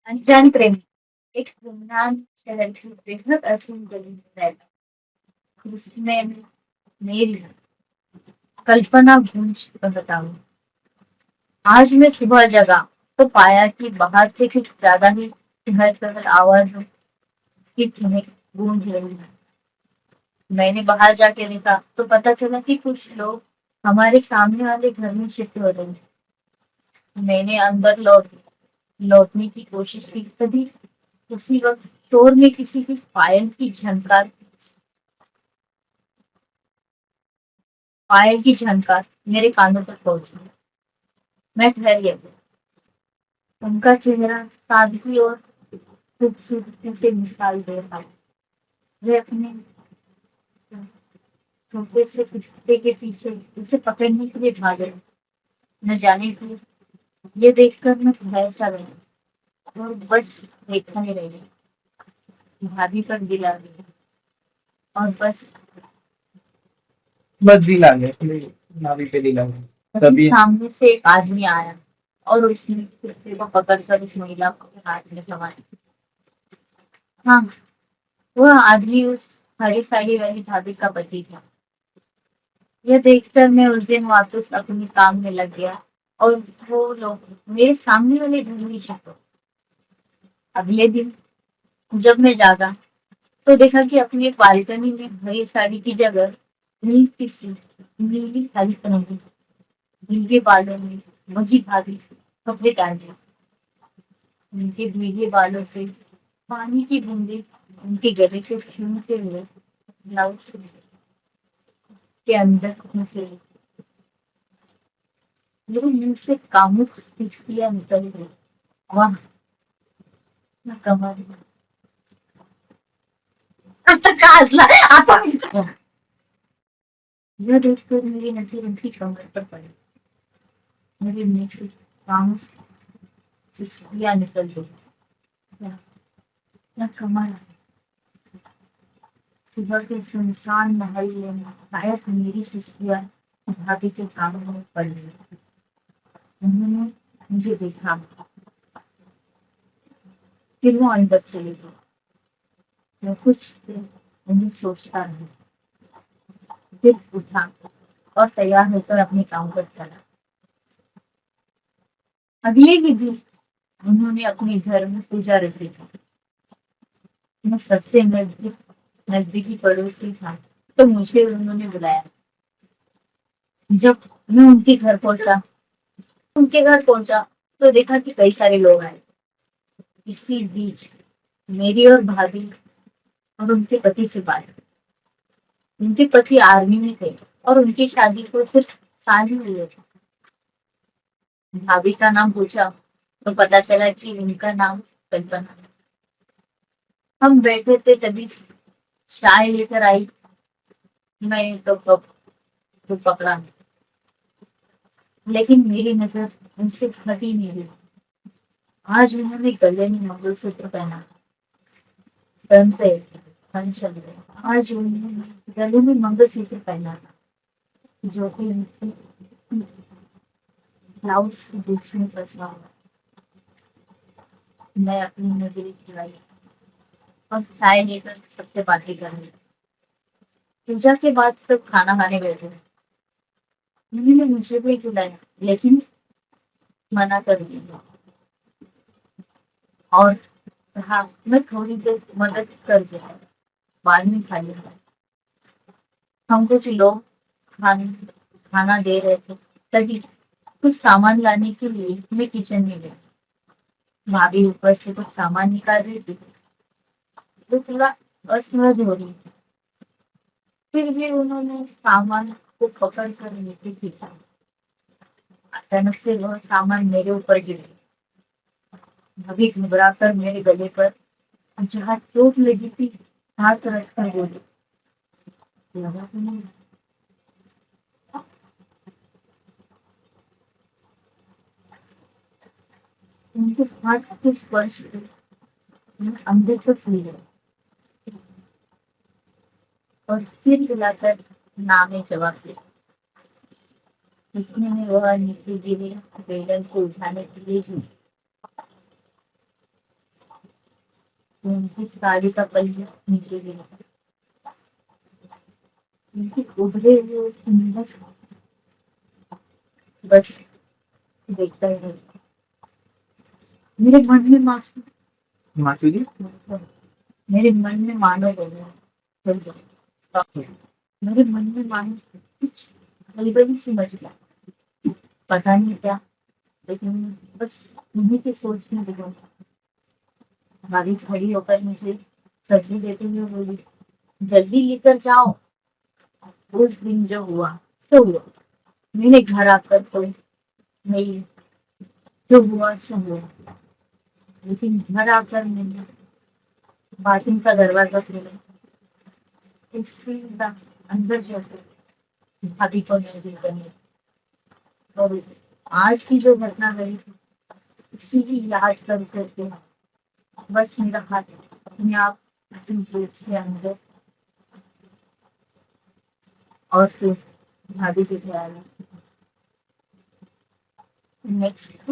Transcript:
अनजान प्रेमी एक गुमनाम शहर की बेहद असीम गली में रहता जिसमें मेरी कल्पना गूंज बताऊं। आज मैं सुबह जगा तो पाया कि बाहर से कुछ ज्यादा ही चहल पहल आवाजों की चहक गूंज रही है। मैंने बाहर जाके देखा तो पता चला कि कुछ लोग हमारे सामने वाले घर में शिफ्ट हो रहे हैं। मैंने अंदर लौटने की कोशिश की तभी उसी वक्त शोर में किसी की पायल की झनकार मेरे कानों तक पहुंची। मैं ठहर गया। उनका चेहरा सादगी और खूबसूरती से मिसाल दे रहा। वे अपने छोटे से कुत्ते के पीछे उसे पकड़ने के लिए भागे। न जाने क्यों ये देखकर मैं भय सा गया और बस देखा ही रह गया। भाभी पर दिल आ गया और बस बस दिल आ गया फिर नाभि पे दिल आ गया तभी तभी। सामने से एक आदमी आया और उसने कुत्ते को पकड़कर उस महिला को हाथ में थमाया। हाँ, वह आदमी उस हरी साड़ी वाली भाभी का पति था। यह देखकर मैं उस दिन वापस अपने काम में लग गया और वो लोग मेरे सामने वाले घर में शिफ्ट हो। अगले दिन जब मैं जागा तो देखा कि अपनी बालकनी में हरी साड़ी की जगह नीली साड़ी पहनी भीगे बालों में वही भाभी कपड़े डाले। उनके भीगे बालों से पानी की बूंदें उनके गले को छूते हुए ब्लाउज के अंदर घुसे। मेरे मुंह से कामुक हिचकियां निकल गई। वाह, क्या कमाल है। आता का हसला आता विचार। यह देखकर मेरी नजर उनकी कमर पर पड़ी। मेरे मुंह से कामुक हिचकियां निकल गई। क्या क्या कमाल है। सुबह के सुनसान मोहल्ले में शायद मेरी सिस्टिया भाभी के कानों में पड़ गई। उन्होंने मुझे देखा फिर वो अंदर चले गए। मैं कुछ देर उन्हें सोचता रहा फिर उठा और तैयार होकर अपने काम पर चला। अगले ही दिन उन्होंने अपने घर में पूजा रखी थी। मैं सबसे नजदीकी पड़ोसी था तो मुझे उन्होंने बुलाया। जब मैं उनके घर पहुंचा तो देखा कि कई सारे लोग आए। इसी बीच मेरी और भाभी और उनके पति से बात। उनके पति आर्मी में थे और उनकी शादी को सिर्फ साल ही हुए थे। भाभी का नाम पूछा तो पता चला कि उनका नाम कल्पना है। हम बैठे थे तभी चाय लेकर आई। मैं तो कप को पकड़ा लेकिन मेरी नजर उनसे हटी नहीं रही। आज उन्होंने गले में मंगलसूत्र पहना सन से सन चल रहे। आज उन्होंने गले में मंगलसूत्र पहना था जो कि उनकी ब्लाउज के बीच में फंसा हुआ। मैं अपनी नजरें चुराई और चाय लेकर सबसे बातें करने। पूजा के बाद सब खाना खाने बैठे। उन्होंने मुझे भी बुलाया लेकिन मना कर दिया और कहा मैं थोड़ी देर मदद कर दूंगा बाद में खा लूंगा। हम कुछ लोग खाने खाना दे रहे थे तभी कुछ सामान लाने के लिए मैं किचन में गई। भाभी ऊपर से कुछ सामान निकाल रही थी तो थोड़ा असहज हो रही थी। फिर भी उन्होंने सामान को पकड़ कर नीचे खींचा। अचानक से वह सामान मेरे ऊपर गिर गया। भाभी घबरा कर मेरे गले पर जहाँ चोट लगी थी हाथ रखकर बोली लगा तो नहीं। उनके हाथ के स्पर्श से मैं अंदर तक फूल गई और सिर हिलाकर ना में जवाब दिया। इतने में वह नीचे गिरे बेलन को उठाने के लिए झुकी। तो उनकी साड़ी का पल्लू नीचे गिरा, उनके उभरे हुए सुंदर, बस देखता ही रह गया। मेरे मन में मानो, माचू जी। मेरे मन में मानो हो गया, चल जाओ, stop। मेरे मन में मानो कुछ गड़बड़ी सी मच गया, पता नहीं क्या, लेकिन बस उन्हीं की सोच में डूबा। भाभी खड़ी होकर मुझे सब्जी देते हुए बोली, जल्दी लेकर जाओ। उस दिन जो हुआ सो हुआ, मेरे घर आकर तो नहीं, जो हुआ सो हुआ, लेकिन घर आकर मैंने बाथरूम का दरवाजा खोला, तो सीधा अंदर जाकर भाभी को नजर करने, और आज की जो घटना रही उसी की याद कर करके बस मेरा हाथ अपने आप जेब से अंदर, और फिर भाभी के ख्याल नेक्स्ट